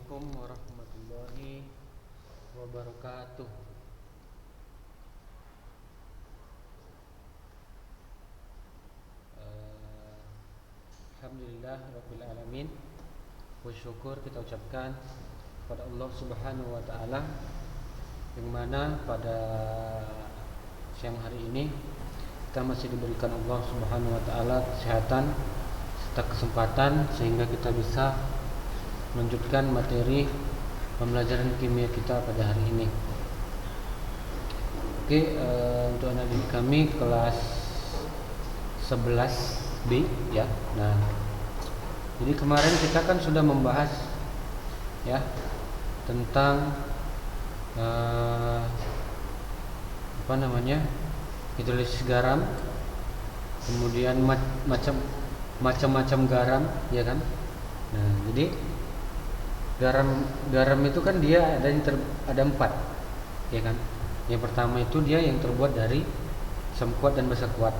Assalamualaikum warahmatullahi wabarakatuh. Alhamdulillah Rabbil Alamin. Bersyukur kita ucapkan kepada Allah Subhanahu wa Ta'ala, yang mana pada siang hari ini kita masih diberikan Allah Subhanahu wa Ta'ala kesehatan serta kesempatan sehingga kita bisa melanjutkan materi pembelajaran kimia kita pada hari ini. Untuk anak didik kami kelas 11B ya. Nah, jadi kemarin kita kan sudah membahas ya tentang hidrolisis garam, kemudian macam-macam garam ya kan. Nah, jadi garam itu kan dia ada 4 ya kan. Yang pertama itu dia yang terbuat dari asam kuat dan basa kuat.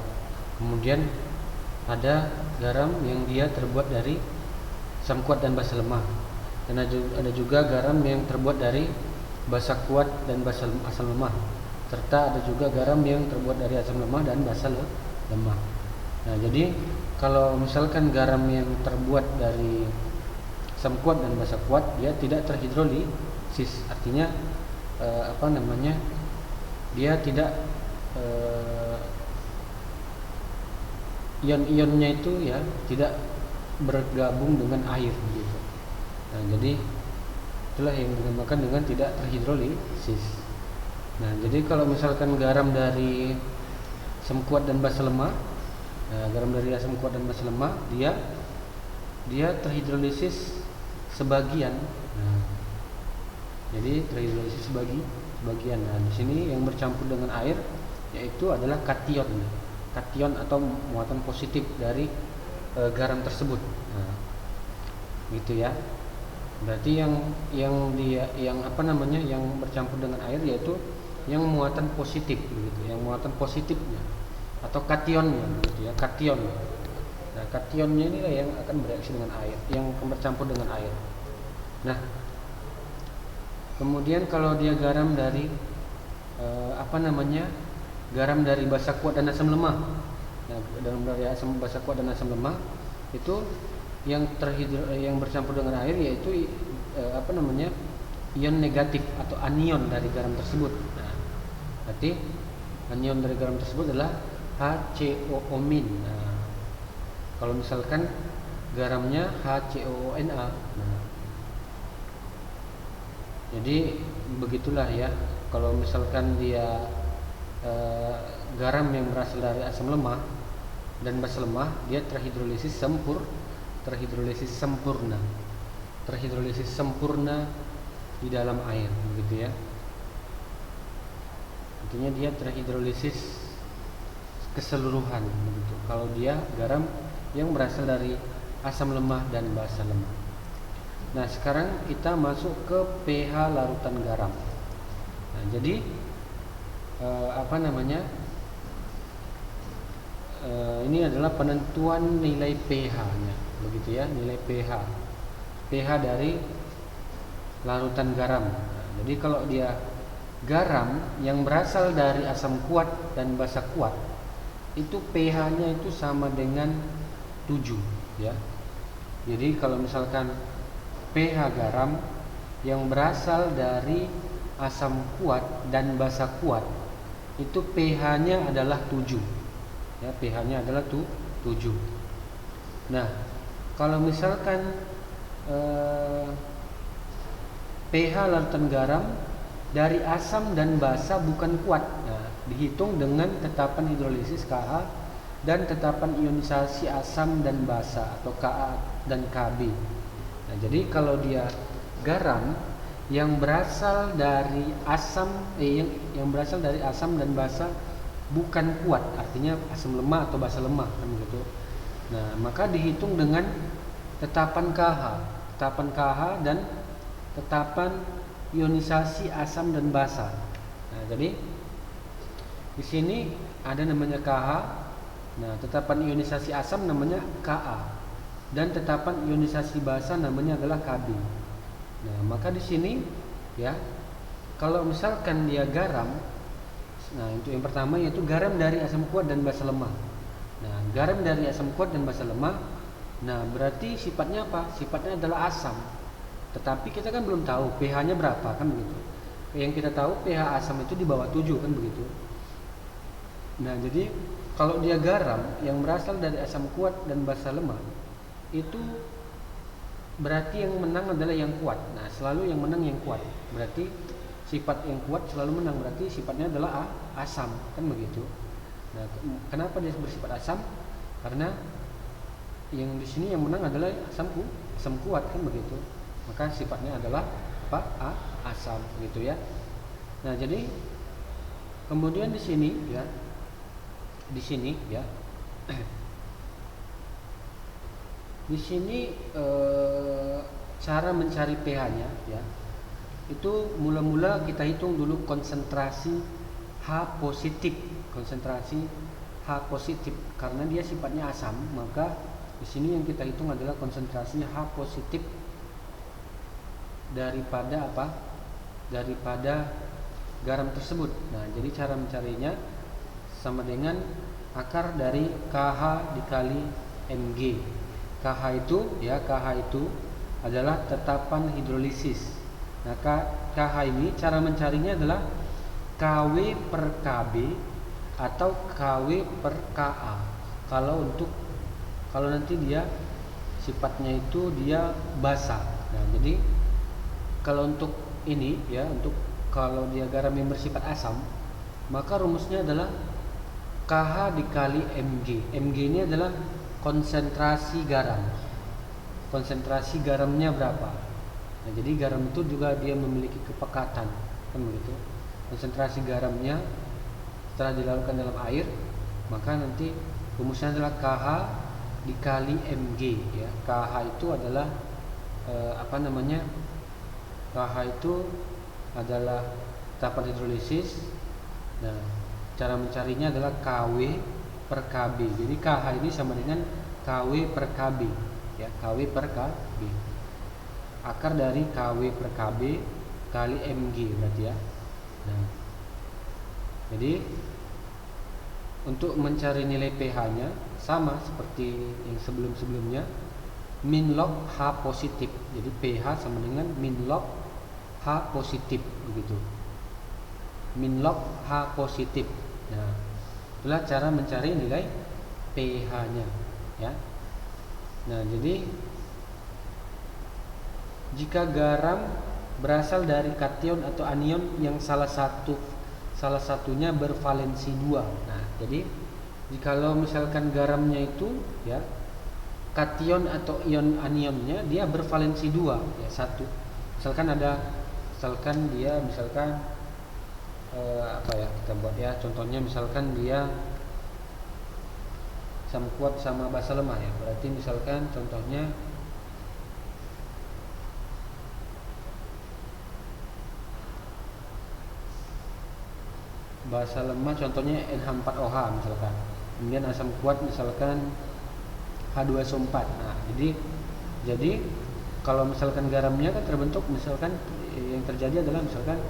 Kemudian ada garam yang dia terbuat dari asam kuat dan basa lemah. Dan ada juga garam yang terbuat dari basa kuat dan asam lemah. Serta ada juga garam yang terbuat dari asam lemah dan basa lemah. Nah, jadi kalau misalkan garam yang terbuat dari asam kuat dan basa kuat, dia tidak terhidrolisis. Artinya dia tidak ion-ionnya itu ya tidak bergabung dengan air gitu. Nah, jadi itulah yang dinamakan dengan tidak terhidrolisis. Nah, jadi kalau misalkan garam dari asam kuat dan basa lemah, garam dari asam kuat dan basa lemah, dia terhidrolisis sebagian. Nah, jadi terhidrolisis sebagian. Nah, di sini yang bercampur dengan air yaitu adalah kation atau muatan positif dari garam tersebut. Nah, gitu ya. Berarti yang bercampur dengan air yaitu yang muatan positif begitu, yang muatan positifnya atau kationnya begitu ya, kation. Nah, kationnya inilah yang akan bereaksi dengan air, yang bercampur dengan air. Nah, kemudian kalau dia garam dari garam dari basa kuat dan asam lemah. Nah, dalam dari basa kuat dan asam lemah itu yang bercampur dengan air yaitu ion negatif atau anion dari garam tersebut. Nah, berarti anion dari garam tersebut adalah HCOO-. Nah, kalau misalkan garamnya HCOONA. Nah, jadi begitulah ya. Kalau misalkan dia garam yang berasal dari asam lemah dan basa lemah, dia terhidrolisis sempurna di dalam air begitu ya. Artinya dia terhidrolisis keseluruhan begitu kalau dia garam yang berasal dari asam lemah dan basa lemah. Nah, sekarang kita masuk ke pH larutan garam. Nah, jadi ini adalah penentuan nilai pH-nya, begitu ya, nilai pH dari larutan garam. Nah, jadi kalau dia garam yang berasal dari asam kuat dan basa kuat, itu pH-nya itu sama dengan 7 ya. Jadi kalau misalkan pH garam yang berasal dari asam kuat dan basa kuat itu pH-nya adalah 7 ya, pH-nya adalah 7. Nah, kalau misalkan pH larutan garam dari asam dan basa bukan kuat, nah, dihitung dengan tetapan hidrolisis Ka dan tetapan ionisasi asam dan basa atau Ka dan Kb. Nah, jadi kalau dia garam yang berasal dari asam dan basa bukan kuat, artinya asam lemah atau basa lemah kan gitu. Nah, maka dihitung dengan tetapan KH dan tetapan ionisasi asam dan basa. Nah, jadi di sini ada namanya KH. Nah, tetapan ionisasi asam namanya Ka dan tetapan ionisasi basa namanya adalah Kb. Nah, maka di sini ya, kalau misalkan dia garam, nah untuk yang pertama yaitu garam dari asam kuat dan basa lemah. Nah, garam dari asam kuat dan basa lemah, nah berarti sifatnya apa? Sifatnya adalah asam. Tetapi kita kan belum tahu pH-nya berapa, kan begitu. Yang kita tahu pH asam itu di bawah 7, kan begitu. Nah, jadi kalau dia garam yang berasal dari asam kuat dan basa lemah, itu berarti yang menang adalah yang kuat. Nah, selalu yang menang yang kuat. Berarti sifat yang kuat selalu menang, berarti sifatnya adalah asam, kan begitu. Nah, kenapa dia bersifat asam? Karena yang di sini yang menang adalah asam kuat, kan begitu. Maka sifatnya adalah apa? Asam, gitu ya. Nah, jadi kemudian di sini ya, di sini ya, di sini cara mencari pH-nya ya, itu mula-mula kita hitung dulu konsentrasi H positif, konsentrasi H positif karena dia sifatnya asam, maka di sini yang kita hitung adalah konsentrasi H positif daripada apa? Daripada garam tersebut. Nah, jadi cara mencarinya sama dengan akar dari KH dikali Mg. KH itu adalah tetapan hidrolisis. Nah, KH ini cara mencarinya adalah KW per KB atau KW per Ka. Kalau nanti dia sifatnya itu dia basa. Nah, jadi kalau untuk ini ya, untuk kalau dia garam yang bersifat asam, maka rumusnya adalah KH dikali Mg. Mg ini adalah konsentrasi garam. Konsentrasi garamnya berapa? Nah, jadi garam itu juga dia memiliki kepekatan, kan begitu. Konsentrasi garamnya setelah dilarutkan dalam air, maka nanti rumusnya adalah KH dikali Mg ya. KH itu adalah KH itu adalah tahapan hidrolisis. Nah, cara mencarinya adalah KW per KB. Jadi KH ini sama dengan KW per KB ya, KW per KB. Akar dari KW per KB kali Mg berarti ya. Nah, jadi untuk mencari nilai pH-nya sama seperti yang sebelum-sebelumnya, min log H positif. Jadi pH sama dengan min log H positif begitu. Min log H positif. Nah, itulah cara mencari nilai pH-nya ya. Nah, jadi jika garam berasal dari kation atau anion yang salah satunya bervalensi 2. Nah, jadi jikalau misalkan garamnya itu ya, kation atau ion anionnya dia bervalensi 2 ya, satu. Misalkan kita buat ya, contohnya misalkan dia asam kuat sama basa lemah ya. Berarti misalkan contohnya basa lemah contohnya NH4OH misalkan. Kemudian asam kuat misalkan H2SO4. Nah, jadi kalau misalkan garamnya kan terbentuk, misalkan yang terjadi adalah misalkan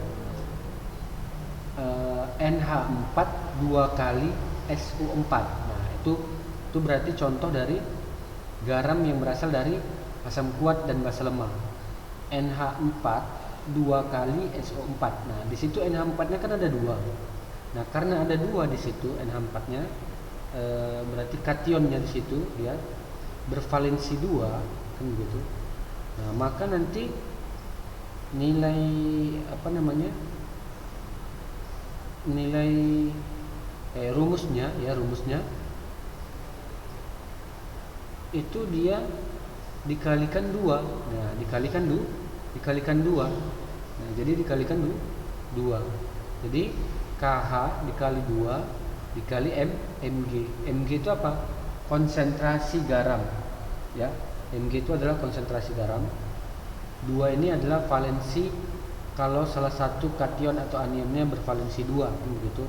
NH4 2 kali SO4. Nah, itu berarti contoh dari garam yang berasal dari asam kuat dan basa lemah. NH4 2 kali SO4. Nah, di situ NH4-nya kan ada 2. Nah, karena ada 2 di situ NH4-nya, berarti kationnya di situ ya bervalensi 2 kan begitu. Nah, maka nanti nilai rumusnya itu dia dikalikan 2. Nah, dikalikan 2. Nah, jadi dikalikan 2. Jadi KH dikali 2 dikali Mg. Mg itu apa? Konsentrasi garam ya. Mg itu adalah konsentrasi garam. 2 ini adalah valensi kalau salah satu kation atau anionnya bervalensi 2 begitu.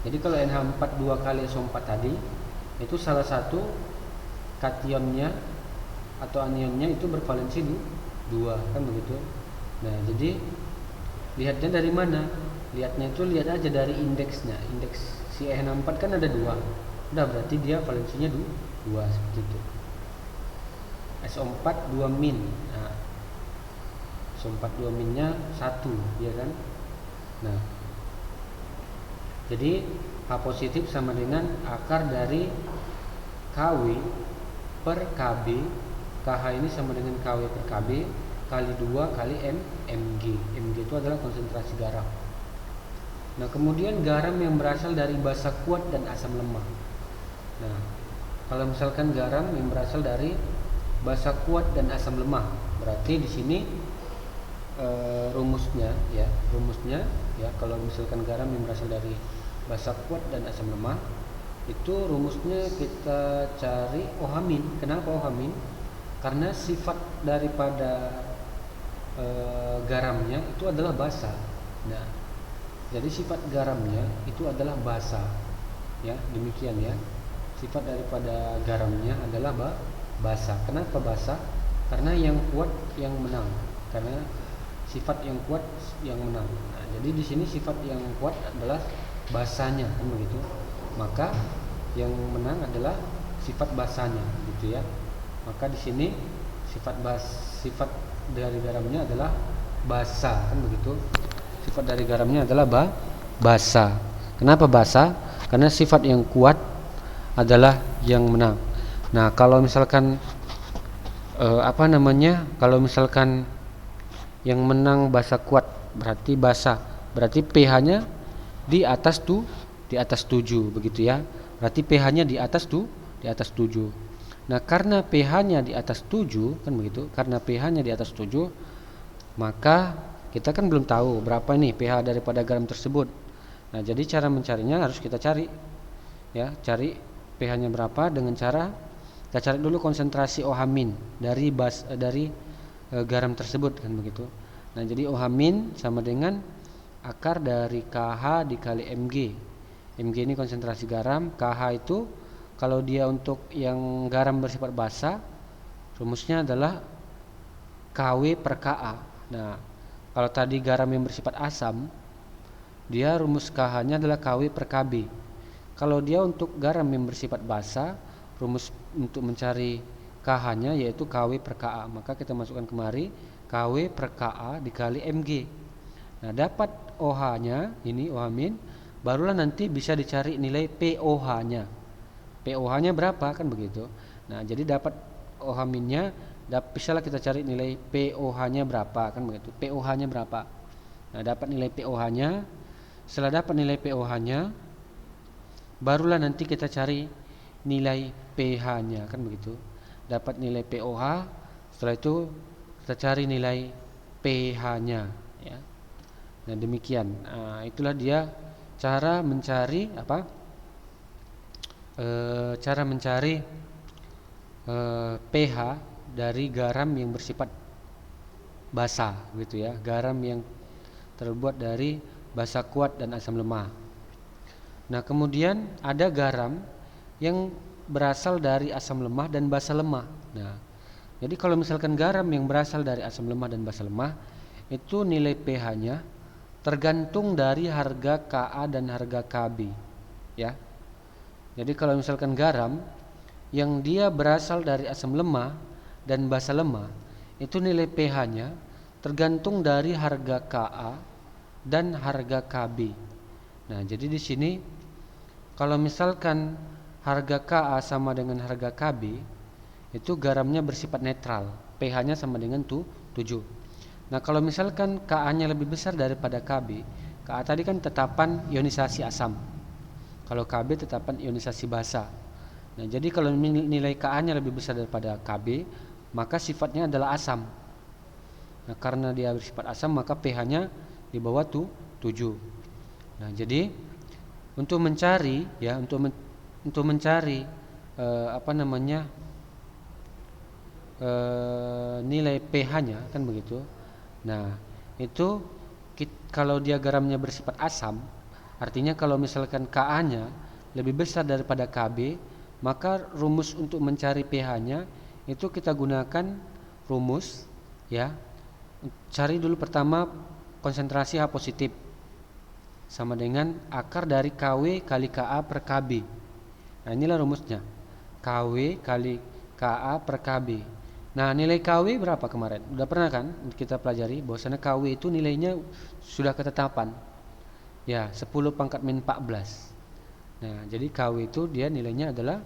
Jadi kalau NH4 2 kali SO4 tadi itu salah satu kationnya atau anionnya itu bervalensi 2 kan begitu. Nah, jadi lihatnya dari mana? Lihatnya itu lihat aja dari indeksnya. Indeks si E64 kan ada 2. Udah berarti dia valensinya 2 seperti itu. SO4 2 min. Nah, SO4 2 minnya 1, ya kan? Nah, jadi H positif sama dengan akar dari KW per KB. KH ini sama dengan KW per KB kali 2 kali Mg. Mg itu adalah konsentrasi garam. Nah, kemudian garam yang berasal dari basa kuat dan asam lemah. Nah, kalau misalkan garam yang berasal dari basa kuat dan asam lemah, berarti di sini rumusnya ya kalau misalkan garam yang berasal dari basa kuat dan asam lemah, itu rumusnya kita cari OH-. Kenapa OH-? Karena sifat daripada garamnya itu adalah basa. Nah, jadi sifat garamnya itu adalah basa, ya, demikian ya. Sifat daripada garamnya adalah basa. Kenapa basa? Karena yang kuat yang menang. Karena sifat yang kuat yang menang. Nah, jadi di sini sifat yang kuat adalah basanya, kan begitu. Maka yang menang adalah sifat basanya, gitu ya. Maka di sini sifat dari garamnya adalah basa, kan begitu. Sifat dari garamnya adalah basa. Kenapa basa? Karena sifat yang kuat adalah yang menang. Nah, kalau misalkan kalau misalkan yang menang basa kuat, berarti basa, berarti pH-nya di atas 7 begitu ya. Berarti pH-nya di atas 7. Nah, karena pH-nya di atas 7 kan begitu. Karena pH-nya di atas 7, maka kita kan belum tahu berapa nih pH daripada garam tersebut. Nah, jadi cara mencarinya harus kita cari. Ya, cari pH-nya berapa dengan cara kita cari dulu konsentrasi OH- dari garam tersebut, kan begitu. Nah, jadi OH- sama dengan akar dari KH dikali Mg. Mg ini konsentrasi garam, KH itu kalau dia untuk yang garam bersifat basa, rumusnya adalah KW per Ka. Nah, kalau tadi garam yang bersifat asam, dia rumus KH-nya adalah KW per Kb. Kalau dia untuk garam yang bersifat basa, rumus untuk mencari KH-nya yaitu KW per Ka. Maka kita masukkan kemari KW per Ka dikali Mg. Nah, dapat OH-nya, ini OH-, barulah nanti bisa dicari nilai POH-nya. POH-nya berapa, kan begitu. Nah, jadi dapat OH-nya, bisalah kita cari nilai POH-nya berapa, kan begitu. POH-nya berapa. Nah, dapat nilai POH-nya. Setelah dapat nilai POH-nya, barulah nanti kita cari nilai pH-nya, kan begitu. Dapat nilai POH, setelah itu kita cari nilai pH-nya, ya. Nah, demikian. Itulah dia cara mencari cara mencari pH dari garam yang bersifat basa, gitu ya. Garam yang terbuat dari basa kuat dan asam lemah. Nah, kemudian ada garam yang berasal dari asam lemah dan basa lemah. Nah, jadi kalau misalkan garam yang berasal dari asam lemah dan basa lemah, itu nilai pH-nya tergantung dari harga Ka dan harga Kb, ya. Jadi kalau misalkan garam yang dia berasal dari asam lemah dan basa lemah, itu nilai pH-nya tergantung dari harga Ka dan harga Kb. Nah, jadi di sini kalau misalkan harga Ka sama dengan harga Kb, itu garamnya bersifat netral, pH-nya sama dengan 7. Nah, kalau misalkan Ka-nya lebih besar daripada Kb, Ka tadi kan tetapan ionisasi asam, kalau Kb tetapan ionisasi basa. Nah, jadi kalau nilai Ka-nya lebih besar daripada Kb, maka sifatnya adalah asam. Nah, karena dia bersifat asam, maka pH-nya di bawah 7. Nah, jadi untuk mencari nilai pH-nya, kan begitu. Nah, itu kalau dia garamnya bersifat asam, artinya kalau misalkan Ka-nya lebih besar daripada Kb, maka rumus untuk mencari pH-nya itu kita gunakan rumus ya. Cari dulu pertama konsentrasi H positif sama dengan akar dari KW kali KA per KB. Nah, inilah rumusnya. KW kali KA per KB. Nah, nilai KW berapa kemarin? Udah pernah kan kita pelajari bahwasanya KW itu nilainya sudah ketetapan. Ya, 10 pangkat min 14. Nah, jadi KW itu dia nilainya adalah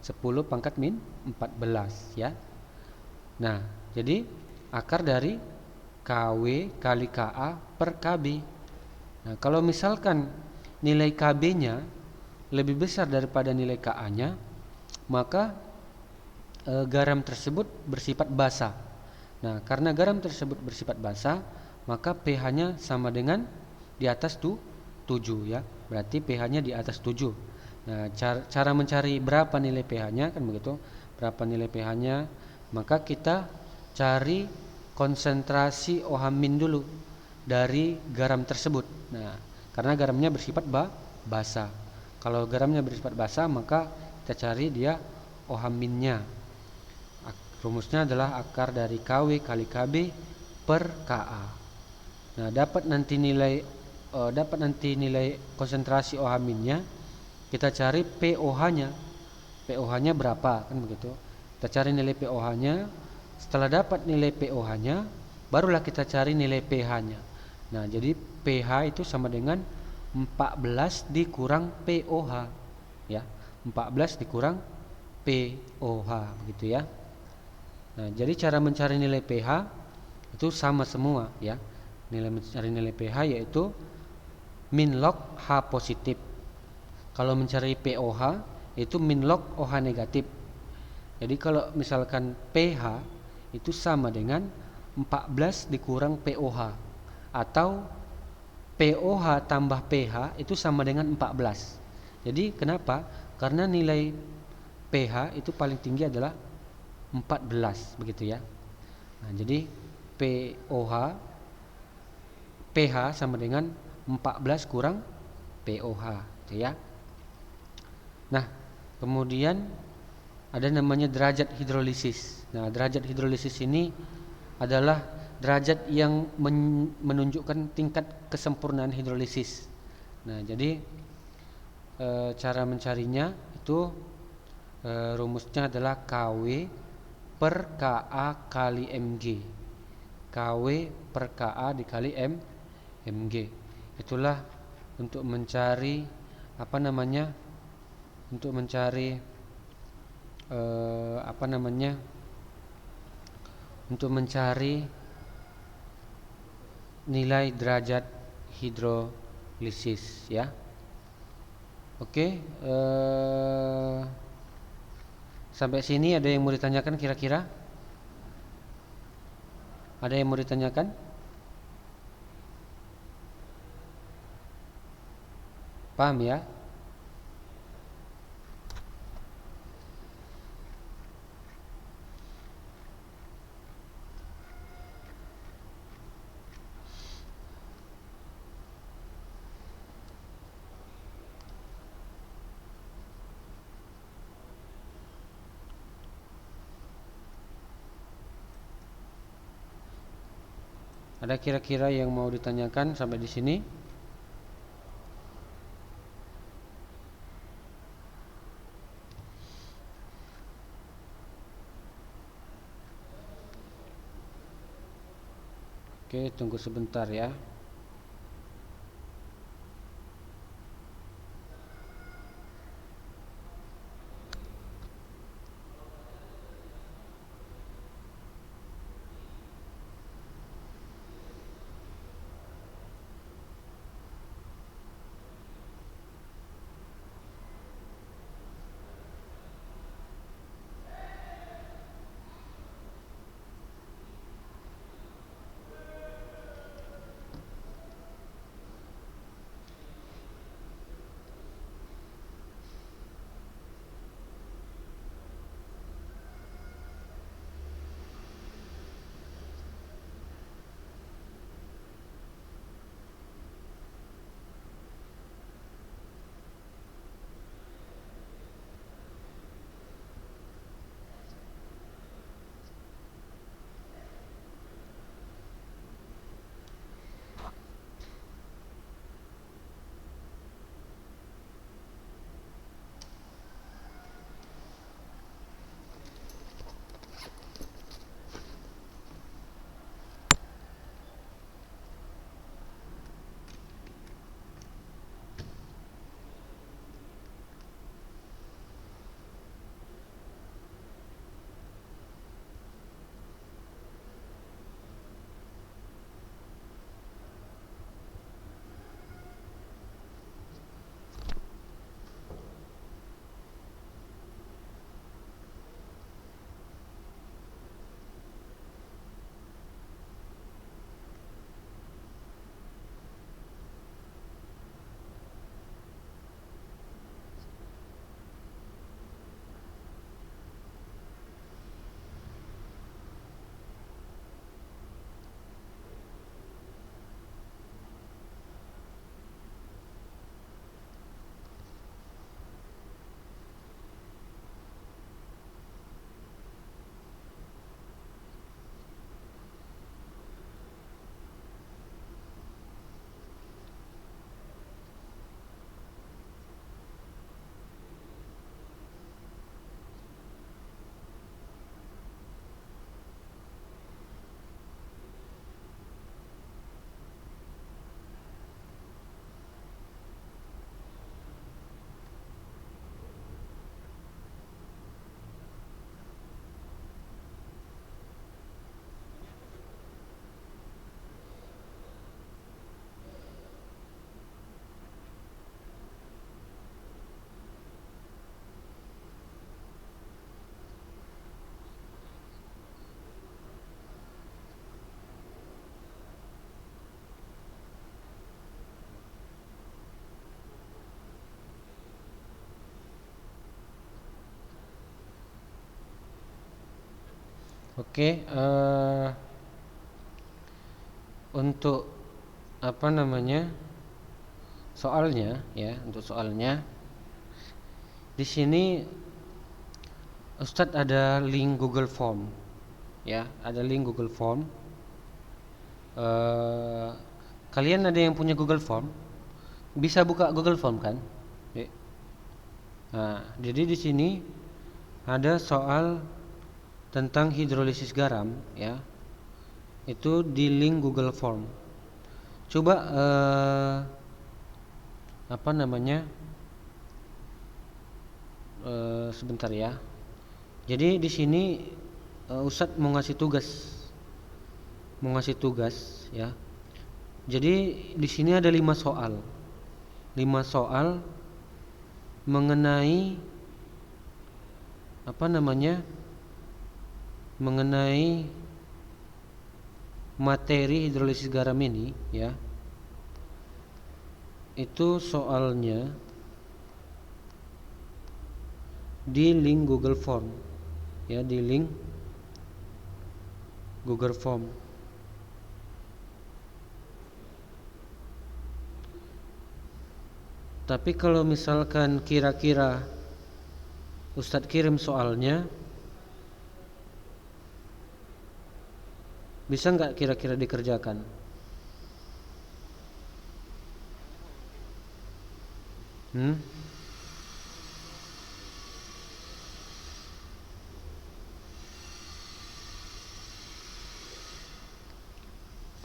10 pangkat min 14 ya. Nah, jadi akar dari KW kali KA per KB. Nah, kalau misalkan nilai KB-nya lebih besar daripada nilai KA-nya, maka garam tersebut bersifat basa. Nah, karena garam tersebut bersifat basa, maka pH-nya sama dengan di atas 7 ya. Berarti pH-nya di atas 7. Nah, cara mencari berapa nilai pH-nya kan begitu. Berapa nilai pH-nya? Maka kita cari konsentrasi OH- dulu dari garam tersebut. Nah, karena garamnya bersifat basa. Kalau garamnya bersifat basa, maka kita cari dia OH-nya. Rumusnya adalah akar dari KW kali KB per KA. Nah, dapat nanti nilai konsentrasi OH-nya, kita cari pOH-nya. pOH-nya berapa kan begitu. Kita cari nilai pOH-nya. Setelah dapat nilai pOH-nya, barulah kita cari nilai pH-nya. Nah, jadi pH itu sama dengan 14 dikurang pOH ya. 14 dikurang pOH begitu ya. Nah, jadi cara mencari nilai pH itu sama semua ya. Mencari nilai pH yaitu min log H positif. Kalau mencari pOH itu min log OH negatif. Jadi kalau misalkan pH itu sama dengan 14 dikurang pOH atau pOH tambah pH itu sama dengan 14. Jadi kenapa? Karena nilai pH itu paling tinggi adalah 14 begitu ya. Nah, jadi pH sama dengan 14 kurang pOH gitu ya. Nah, kemudian ada namanya derajat hidrolisis. Nah, derajat hidrolisis ini adalah derajat yang menunjukkan tingkat kesempurnaan hidrolisis. Nah, jadi cara mencarinya itu rumusnya adalah KW per KA kali mg. KW per KA dikali mg. Itulah untuk mencari untuk mencari untuk mencari nilai derajat hidrolisis ya. Oke, sampai sini ada yang mau ditanyakan kira-kira? Ada yang mau ditanyakan? Paham ya? Ada kira-kira yang mau ditanyakan sampai di sini? Oke, tunggu sebentar ya. Oke, untuk apa namanya soalnya ya, untuk soalnya di sini Ustadz ada link Google Form ya, ada link Google Form. Eh, Kalian ada yang punya Google Form? Bisa buka Google Form kan? Ya. Nah, jadi di sini ada soal tentang hidrolisis garam ya. Itu di link Google Form. Coba apa namanya? Sebentar ya. Jadi di sini Ustadz mau ngasih tugas ya. Jadi di sini ada 5 soal. 5 soal mengenai apa namanya? Mengenai materi hidrolisis garam ini ya. Itu soalnya di link Google Form ya, di link Google Form. Tapi kalau misalkan kira-kira Ustadz kirim soalnya, bisa nggak kira-kira dikerjakan? Hmm?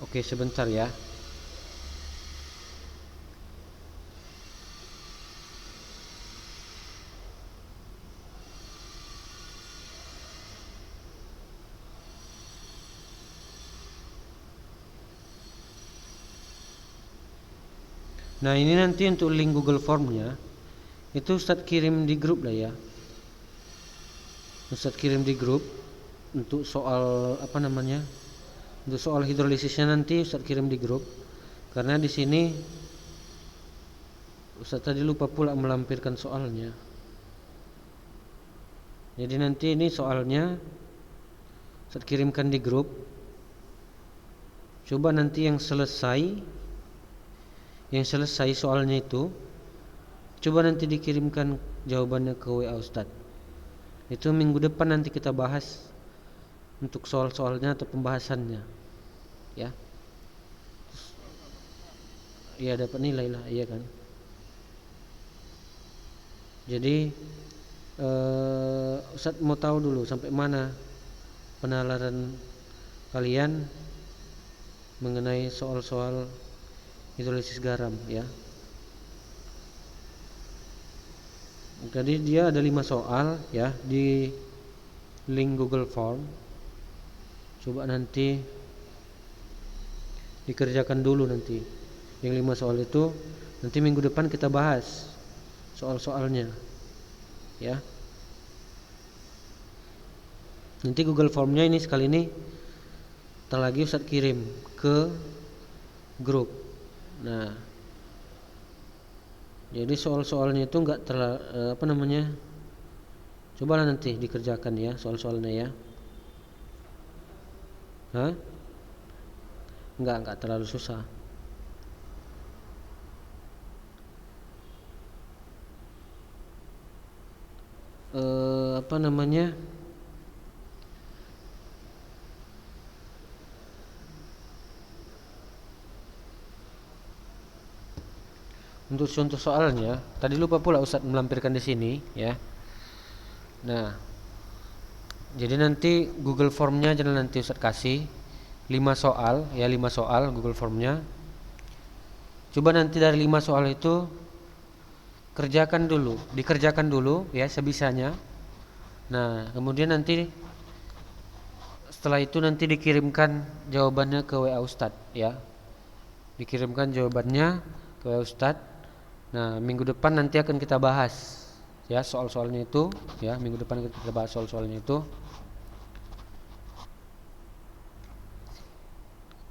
Oke, sebentar ya. Nah, ini nanti untuk link Google Formnya itu Ustadz kirim di grup lah ya. Ustadz kirim di grup untuk soal apa namanya? Untuk soal hidrolisisnya nanti Ustadz kirim di grup. Karena di sini Ustadz tadi lupa pula melampirkan soalnya. Jadi nanti ini soalnya Ustadz kirimkan di grup. Coba nanti yang selesai soalnya itu, coba nanti dikirimkan jawabannya ke WA Ustadz. Itu minggu depan nanti kita bahas untuk soal-soalnya atau pembahasannya ya. Iya, dapat nilai lah, iya kan. Jadi Ustadz mau tahu dulu sampai mana penalaran kalian mengenai soal-soal hidrolisis garam ya. Jadi dia ada 5 soal ya di link Google Form. Coba nanti dikerjakan dulu nanti. Yang 5 soal itu nanti minggu depan kita bahas soal-soalnya ya. Nanti Google Formnya ini sekali ini lagi Ustadz kirim ke grup. Nah, jadi soal-soalnya itu enggak apa namanya? Cobalah nanti dikerjakan ya soal-soalnya ya. Hah? Enggak terlalu susah. Apa namanya? Untuk contoh soalnya, tadi lupa pula Ustadz melampirkan di sini ya. Nah, jadi nanti Google Formnya jangan nanti Ustadz kasih 5 soal ya, 5 soal Google Formnya. Coba nanti dari 5 soal itu dikerjakan dulu ya sebisanya. Nah, kemudian nanti setelah itu nanti dikirimkan jawabannya ke WA Ustadz ya. Dikirimkan jawabannya ke WA Ustadz. Nah, minggu depan nanti akan kita bahas ya soal-soalnya itu ya. Minggu depan kita bahas soal-soalnya itu.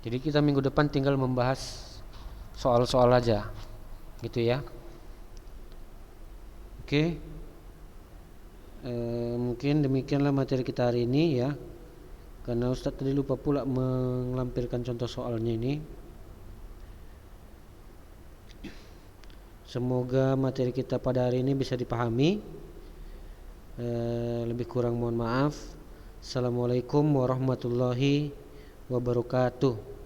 Jadi kita minggu depan tinggal membahas soal-soal aja gitu ya. Oke. Mungkin demikianlah materi kita hari ini ya. karena Ustadz tadi lupa pula melampirkan contoh soalnya ini. Semoga materi kita pada hari ini bisa dipahami. Lebih kurang mohon maaf. Assalamualaikum warahmatullahi wabarakatuh.